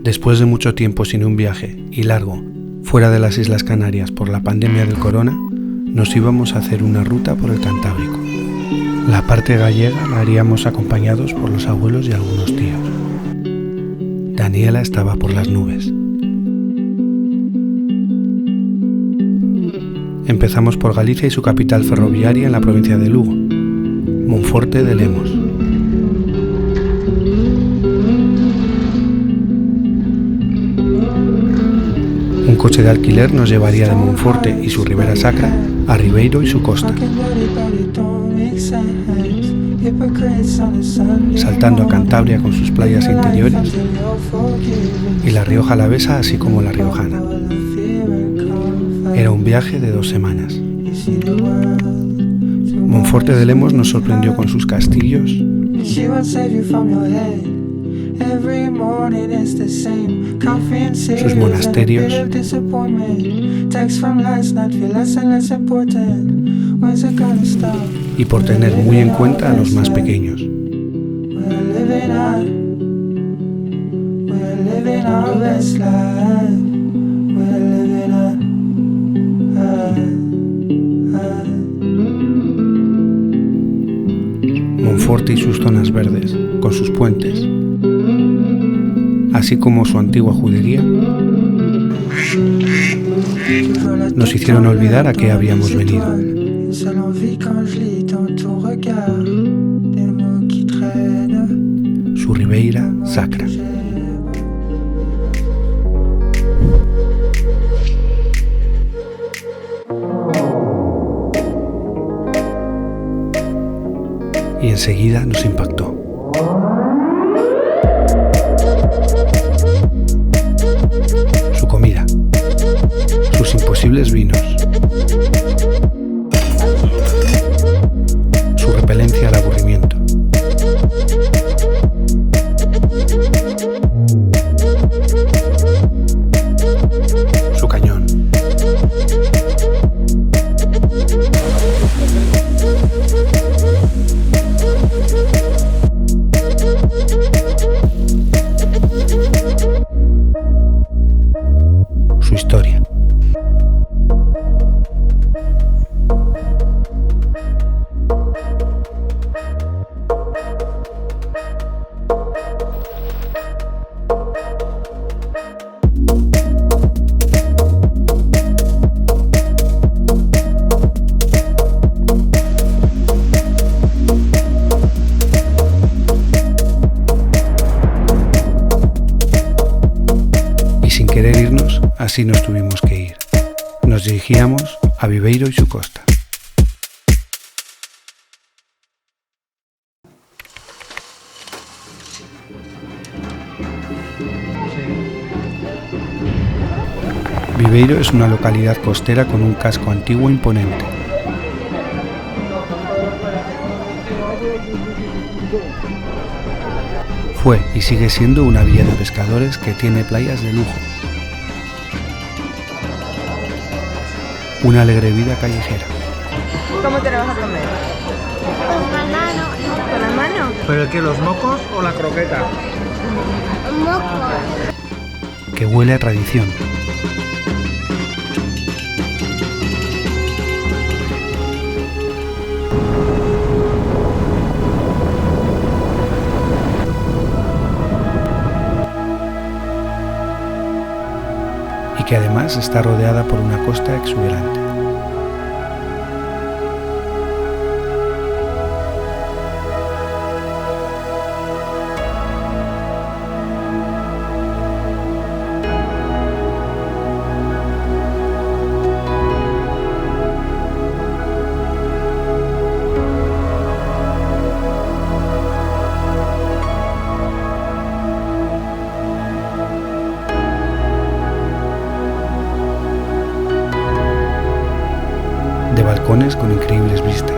Después de mucho tiempo sin un viaje, y largo, fuera de las Islas Canarias por la pandemia del corona, nos íbamos a hacer una ruta por el Cantábrico. La parte gallega la haríamos acompañados por los abuelos y algunos tíos. Daniela estaba por las nubes. Empezamos por Galicia y su capital ferroviaria en la provincia de Lugo, Monforte de Lemos. Un coche de alquiler nos llevaría de Monforte y su Ribera Sacra a Ribeiro y su costa, saltando a Cantabria con sus playas interiores y la Rioja Alavesa, así como la riojana. Era un viaje de 2 semanas. Monforte de Lemos nos sorprendió con sus castillos, sus monasterios y por tener muy en cuenta a los más pequeños. Monforte y sus zonas verdes, con sus puentes, así como su antigua judería, nos hicieron olvidar a qué habíamos venido. Su Ribeira Sacra. Y enseguida nos impactó. Su comida, sus imposibles vinos, su repelencia al aburrimiento, su cañón, su historia. Y sin querer irnos, así nos tuvimos que ir. Nos dirigíamos a Viveiro y su costa. Viveiro es una localidad costera con un casco antiguo imponente. Fue y sigue siendo una villa de pescadores que tiene playas de lujo. Una alegre vida callejera. ¿Cómo te la vas a comer? Con la mano. ¿Con la mano? ¿Pero qué, los mocos o la croqueta? Moco. Que huele a tradición. Y que además está rodeada por una costa exuberante. De balcones con increíbles vistas.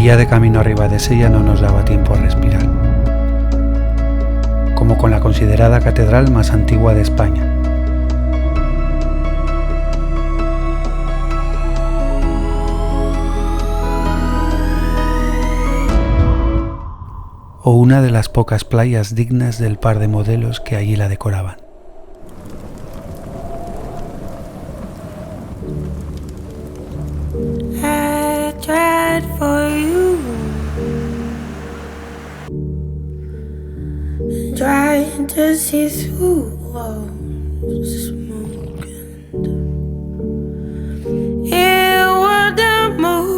ya de camino a Ribadesella no nos daba tiempo a respirar, como con la considerada catedral más antigua de España. O una de las pocas playas dignas del par de modelos que allí la decoraban. I tried for you, trying to see through all smoke, and it wouldn't move.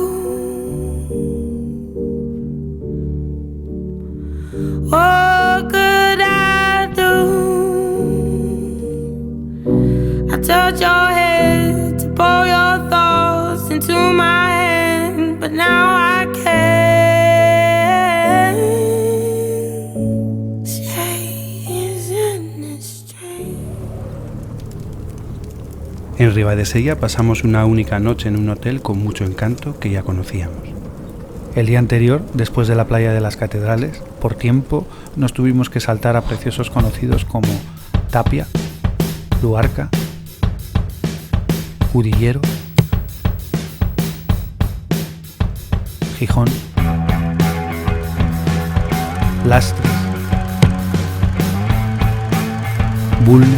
What could I do? I touch your head to pour your thoughts into my hand, but now I can't say it's in this dream. En Ribadesella pasamos una única noche en un hotel con mucho encanto que ya conocíamos. El día anterior, después de la playa de las Catedrales, por tiempo nos tuvimos que saltar a preciosos conocidos como Tapia, Luarca, Cudillero, Gijón, Lastres, Bulnes,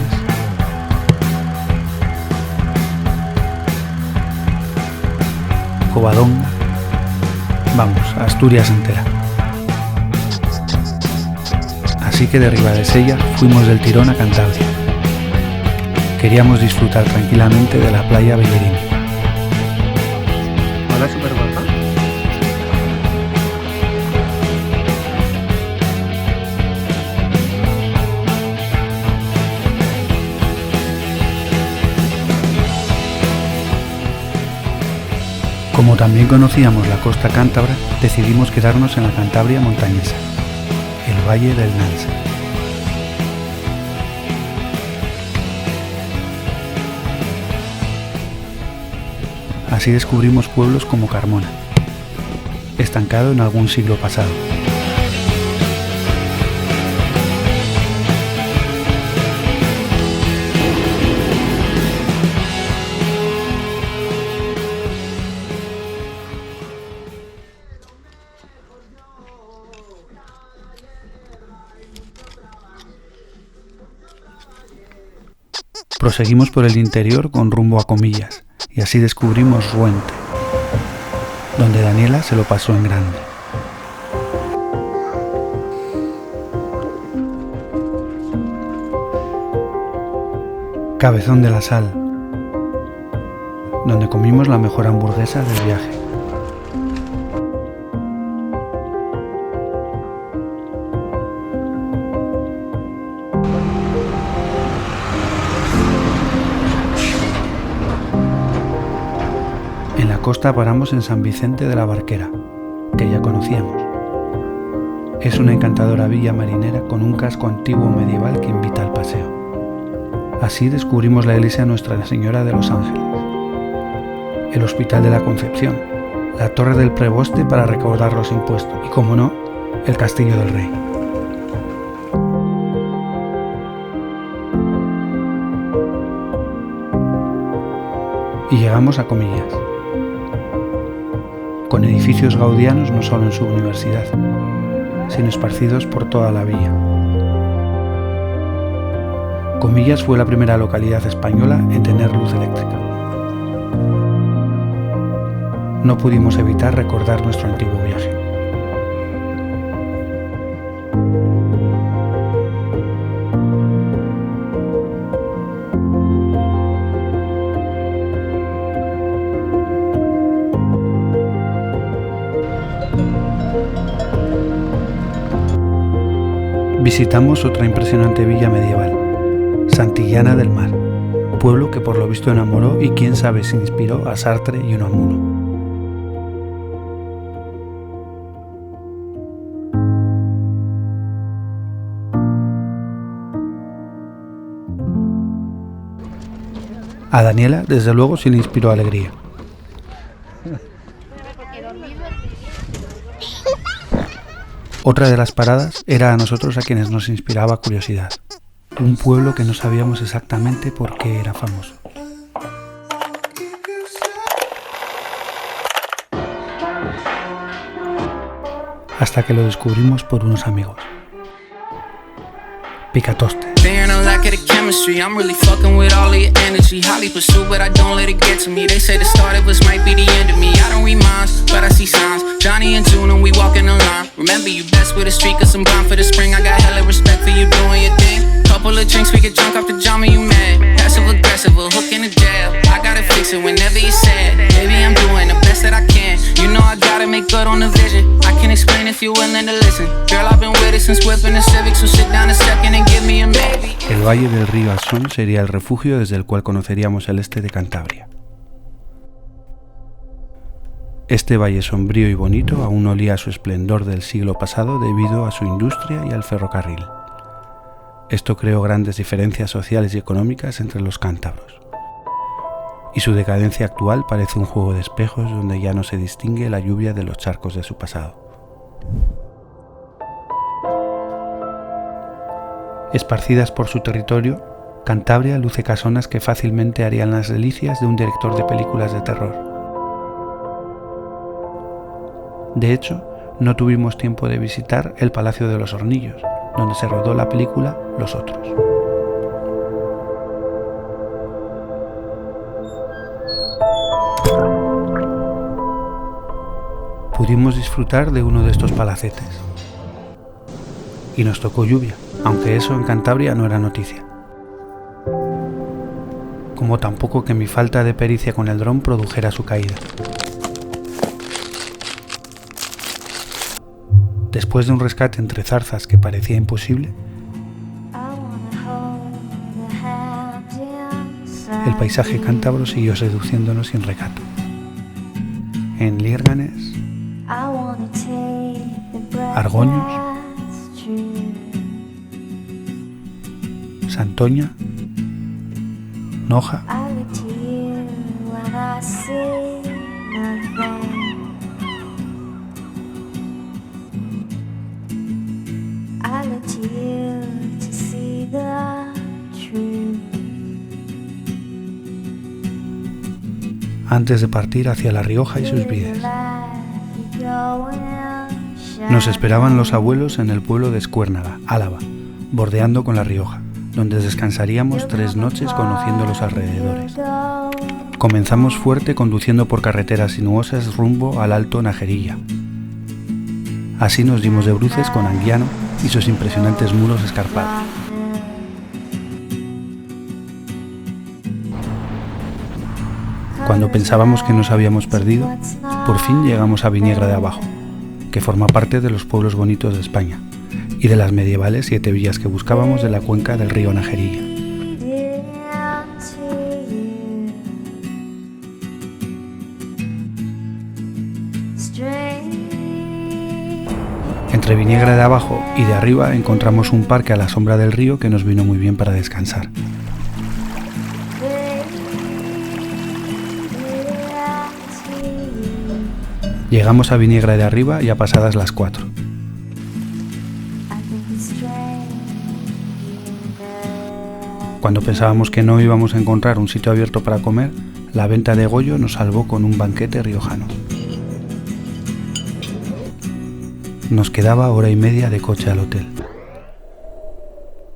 Covadonga, vamos, Asturias entera. Así que de Ribadesella fuimos del tirón a Cantabria. Queríamos disfrutar tranquilamente de la playa Bellerín. Hola, súper guapa. Como también conocíamos la costa cántabra, decidimos quedarnos en la Cantabria montañesa, el Valle del Nansa. Así descubrimos pueblos como Carmona, estancado en algún siglo pasado. Proseguimos por el interior con rumbo a Comillas y así descubrimos Ruente, donde Daniela se lo pasó en grande. Cabezón de la Sal, donde comimos la mejor hamburguesa del viaje. En la costa paramos en San Vicente de la Barquera, que ya conocíamos. Es una encantadora villa marinera con un casco antiguo medieval que invita al paseo. Así descubrimos la iglesia Nuestra Señora de los Ángeles, el Hospital de la Concepción, la Torre del Preboste para recaudar los impuestos y, como no, el Castillo del Rey. Y llegamos a Comillas, con edificios gaudianos no solo en su universidad, sino esparcidos por toda la villa. Comillas fue la primera localidad española en tener luz eléctrica. No pudimos evitar recordar nuestro antiguo viaje. Visitamos otra impresionante villa medieval, Santillana del Mar, pueblo que por lo visto enamoró y quién sabe si inspiró a Sartre y Unamuno. A Daniela, desde luego, sí le inspiró alegría. Otra de las paradas era a nosotros a quienes nos inspiraba curiosidad. Un pueblo que no sabíamos exactamente por qué era famoso. Hasta que lo descubrimos por unos amigos. Picatoste. Chemistry, I'm really fucking with all of your energy. Highly pursued, but I don't let it get to me. They say the start of us might be the end of me. I don't read minds, but I see signs. Johnny and June, and we walking the line. Remember, you best with a streak, cause I'm bound for the spring. I got hella respect for you doing your thing. Couple of drinks, we get drunk off the jam and you mad. Passive aggressive, a hook in the jail. I gotta fix it whenever you sad. Baby, I'm doing the best that I can. You know I gotta make good on the vision. I can explain if you're willing to listen. Girl, I've been with it since whipping the Civic, so sit down a second and give me a maybe. El valle del río Asón sería el refugio desde el cual conoceríamos el este de Cantabria. Este valle sombrío y bonito aún olía a su esplendor del siglo pasado debido a su industria y al ferrocarril. Esto creó grandes diferencias sociales y económicas entre los cántabros. Y su decadencia actual parece un juego de espejos donde ya no se distingue la lluvia de los charcos de su pasado. Esparcidas por su territorio, Cantabria luce casonas que fácilmente harían las delicias de un director de películas de terror. De hecho, no tuvimos tiempo de visitar el Palacio de los Hornillos, donde se rodó la película Los Otros. Pudimos disfrutar de uno de estos palacetes. Y nos tocó lluvia, aunque eso en Cantabria no era noticia. Como tampoco que mi falta de pericia con el dron produjera su caída. Después de un rescate entre zarzas que parecía imposible, el paisaje cántabro siguió seduciéndonos sin recato. En Lierganes, Argoños, Santoña, Noja, antes de partir hacia La Rioja y sus vides. Nos esperaban los abuelos en el pueblo de Escuérnaga, Álava, bordeando con La Rioja, donde descansaríamos 3 noches conociendo los alrededores. Comenzamos fuerte conduciendo por carreteras sinuosas rumbo al Alto Najerilla. Así nos dimos de bruces con Anguiano y sus impresionantes muros escarpados. Cuando pensábamos que nos habíamos perdido, por fin llegamos a Viniegra de Abajo, que forma parte de los pueblos bonitos de España, y de las medievales 7 villas que buscábamos de la cuenca del río Najerilla. Entre Viniegra de Abajo y de Arriba encontramos un parque a la sombra del río que nos vino muy bien para descansar. Llegamos a Viniegra de Arriba ya pasadas las 4. Cuando pensábamos que no íbamos a encontrar un sitio abierto para comer, la venta de Goyo nos salvó con un banquete riojano. Nos quedaba 1:30 de coche al hotel.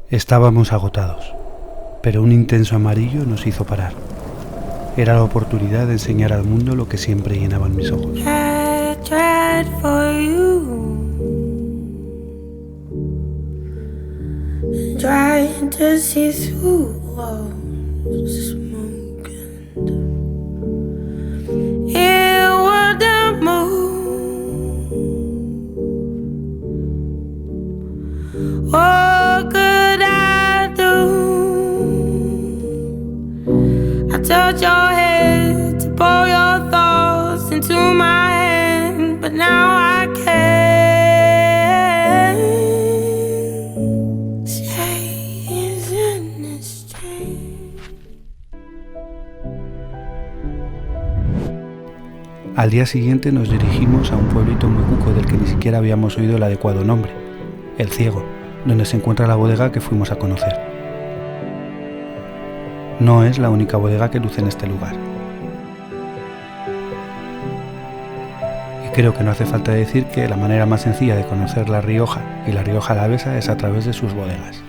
Estábamos agotados, pero un intenso amarillo nos hizo parar. Era la oportunidad de enseñar al mundo lo que siempre llenaban mis ojos. Tried for you, trying to see through walls smoking. It wouldn't move. What could I do? I touch your head to pour your thoughts into my hand, but now I can't stay in this chain. Al día siguiente nos dirigimos a un pueblito muy cuco del que ni siquiera habíamos oído el adecuado nombre, El Ciego, donde se encuentra la bodega que fuimos a conocer. No es la única bodega que luce en este lugar. Y creo que no hace falta decir que la manera más sencilla de conocer La Rioja y La Rioja Alavesa es a través de sus bodegas.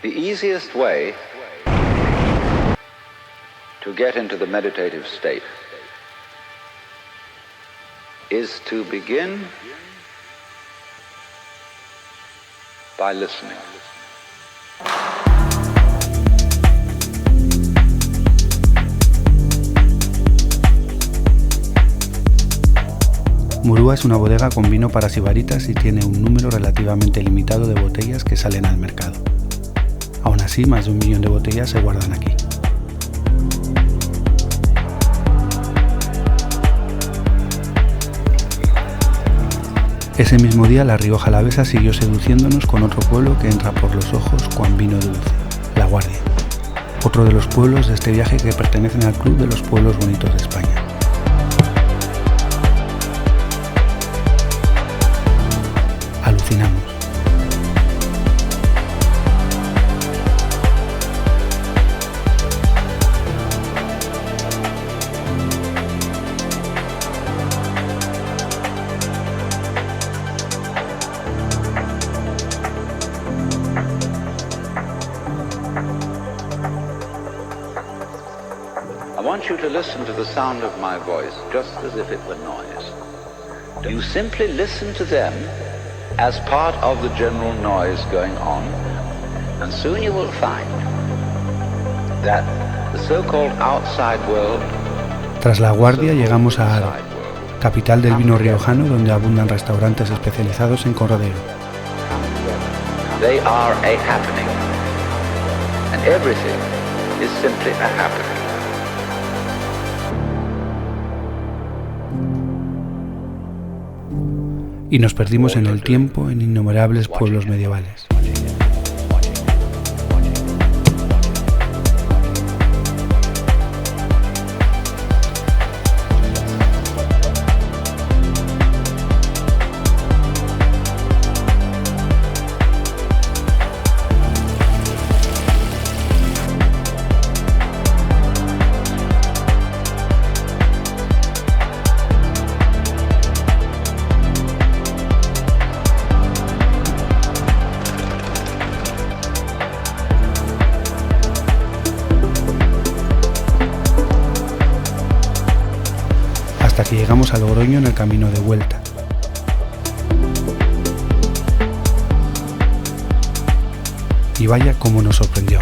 The easiest way to get into the meditative state is to begin by listening. Murúa es una bodega con vino para sibaritas y tiene un número relativamente limitado de botellas que salen al mercado. Aún así, más de 1 millón de botellas se guardan aquí. Ese mismo día La Rioja Alavesa siguió seduciéndonos con otro pueblo que entra por los ojos con vino dulce, La Guardia, otro de los pueblos de este viaje que pertenecen al Club de los Pueblos Bonitos de España. Alucinamos. I want you to listen to the sound of my voice just as if it were noise. You simply listen to them as part of the general noise going on, and soon you will find that the so-called outside world. Tras La Guardia llegamos a Haro, capital del vino riojano, donde abundan restaurantes especializados en corrodero. They are a happening, and everything is simply a happening. Y nos perdimos en el tiempo en innumerables pueblos medievales. Hasta que llegamos a Logroño en el camino de vuelta. Y vaya cómo nos sorprendió.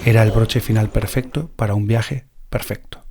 Era el broche final perfecto para un viaje perfecto.